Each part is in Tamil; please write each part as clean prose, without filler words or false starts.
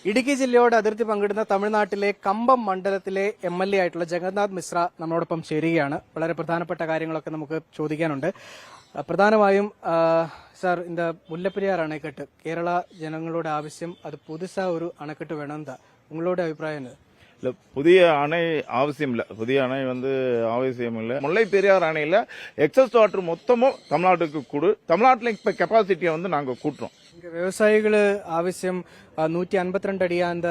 ഇടുക്കി ജില്ലയോട് അതിർത്തി പങ്കിടുന്ന തമിഴ്നാട്ടിലെ കമ്പം മണ്ഡലത്തിലെ MLA ആയിട്ടുള്ള ജഗന്നാഥ് മിശ്ര നമ്മളോടൊപ്പം ചേരുകയാണ്. വളരെ പ്രധാനപ്പെട്ട കാര്യങ്ങളൊക്കെ നമുക്ക് ചോദിക്കാനുണ്ട്. പ്രധാനമായും സാർ இந்த മുല്ലപ്പെരിയാർ அணைக்கட்டு கேரளா ஜனங்களோட ஆവശ്யம் அது புதுசா ஒரு அணைக்கட்டு வேணும் தான் உங்களோட அபிப்பிராயம் என்ன? இல்லை, புதிய அணை அவசியம் இல்லை. புதிய அணை அவசியம் இல்லை. முல்லை பெரியார் அணையில் எக்ஸஸ் வாட்டர் மொத்தமும் தமிழ்நாட்டுக்கு கொடு. தமிழ்நாட்டில் இப்போ கெப்பாசிட்டியை நாங்கள் கூட்டுறோம். இங்கே விவசாயிகள் ஆവശ്யம் 152 அடியா அந்த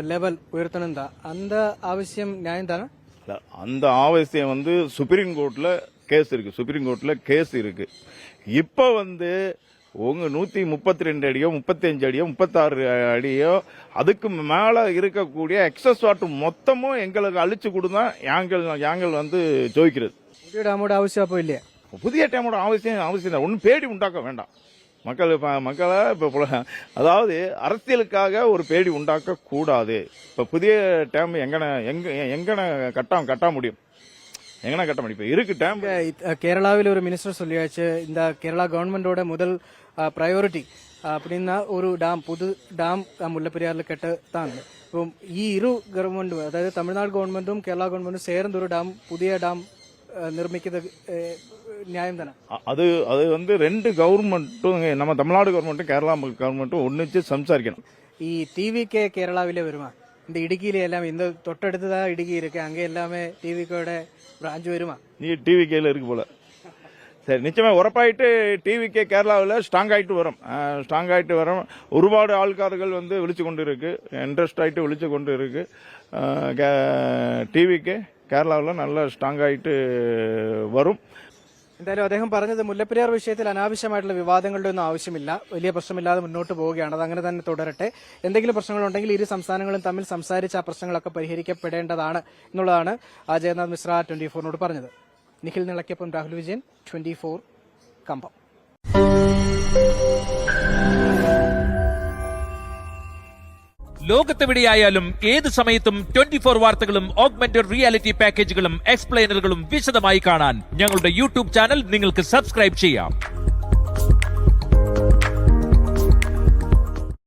லெவல் உயர்த்தணும் தான். அந்த அவசியம் நியாயம் தானே? இல்லை, அந்த அவசியம் சுப்ரீம் கோர்ட்டில் கேஸ் இருக்கு. இப்போ உங்க 132 அடியோ 35 அடியோ 36 அடியோ அதுக்கு மேல இருக்கக்கூடிய எக்ஸஸ் வாட்டர் மொத்தமும் எங்களுக்கு அழிச்சு கொடுத்தா யாங்கள் ஜோதிக்கிறது. புதிய டேமோட அவசியம் அப்போ இல்லையா? புதிய டேமோட அவசியம் தான். ஒன்றும் பேடி உண்டாக்க வேண்டாம். மக்களை இப்போ அதாவது அரசியலுக்காக ஒரு பேடி உண்டாக்க கூடாது. இப்போ புதிய டேம் எங்கன கட்ட முடியும்? எங்கன்னா கட்ட முடியும்? இருக்கு டேம். கேரளாவில் ஒரு மினிஸ்டர் சொல்லியாச்சு, இந்த கேரளா கவர்மெண்டோட முதல் ப்ரையாரிட்டி அப்படின்னா ஒரு புது டாம் മുല്ലപ്പെരിയാറിൽ കെട്ടാണ്. ഇപ്പം ഈ ഇരു ഗവൺമെന്റും, അതായത് തമിഴ്നാട് ഗവൺമെന്റും കേരള ഗവൺമെന്റും ചേർന്ന് ഒരു പുതിയ ഡാം നിർമ്മിക്കുന്നത് நியாயம் தானே? அது ரெண்டு கவர்மெண்ட்டும், நம்ம தமிழ்நாடு கவர்மெண்ட்டும் கேரளா கவர்மெண்ட்டும் ஒன்னிச்சு சம்சாரிக்கணும். ഈ TVK കേരളാവിലെ വരുമാ? இந்த இடுக்கியில எல்லாம் இந்த தொட்டடுத்துதான் இடுக்கி இருக்கு, அங்க எல்லாமே TVKோட பிரான்ச் வருமா? நீ TVKல இருக்கு போல. சரி, நிச்சயமா உറപ്പായിട്ട് TVK கேரளாவில் ஸ்ட்ராங் ஆயிட்டு வரும். ஒருபாடு ஆள்காரர்கள் விழிச்சு கொண்டு இருக்கு, இன்ட்ரெஸ்ட் ஆயிட்டு விழிச்சு கொண்டு இருக்கு. TVK കേരളാவில் നല്ല സ്ട്രോങ് ആയിട്ട് വരും. എന്തായാലും അദ്ദേഹം പറഞ്ഞത് മുല്ലപ്പെരിയാർ വിഷയത്തിൽ അനാവശ്യമായിട്ടുള്ള വിവാദങ്ങളുടെ ഒന്നും ആവശ്യമില്ല, വലിയ പ്രശ്നമില്ലാതെ മുന്നോട്ട് പോവുകയാണ്, അത് അങ്ങനെ തന്നെ തുടരട്ടെ. എന്തെങ്കിലും പ്രശ്നങ്ങളുണ്ടെങ്കിൽ ഇരു സംസ്ഥാനങ്ങളും തമ്മിൽ സംസാരിച്ച് ആ പ്രശ്നങ്ങളൊക്കെ പരിഹരിക്കപ്പെടേണ്ടതാണ് എന്നുള്ളതാണ് ജഗന്നാഥ് മിശ്ര 24നോട് പറഞ്ഞത്. നിഖിൽ നിളയ്ക്കൊപ്പം രാഹുൽ വിജയൻ, 24 കമ്പം. ലോകത്തെവിടെയായാലും ഏത് സമയത്തും 24 വാർത്തകളും ഓഗ്മെന്റഡ് റിയാലിറ്റി പാക്കേജുകളും എക്സ്പ്ലെയിനറുകളും വിശദമായി കാണാൻ ഞങ്ങളുടെ യൂട്യൂബ് ചാനൽ നിങ്ങൾക്ക് സബ്സ്ക്രൈബ് ചെയ്യാം.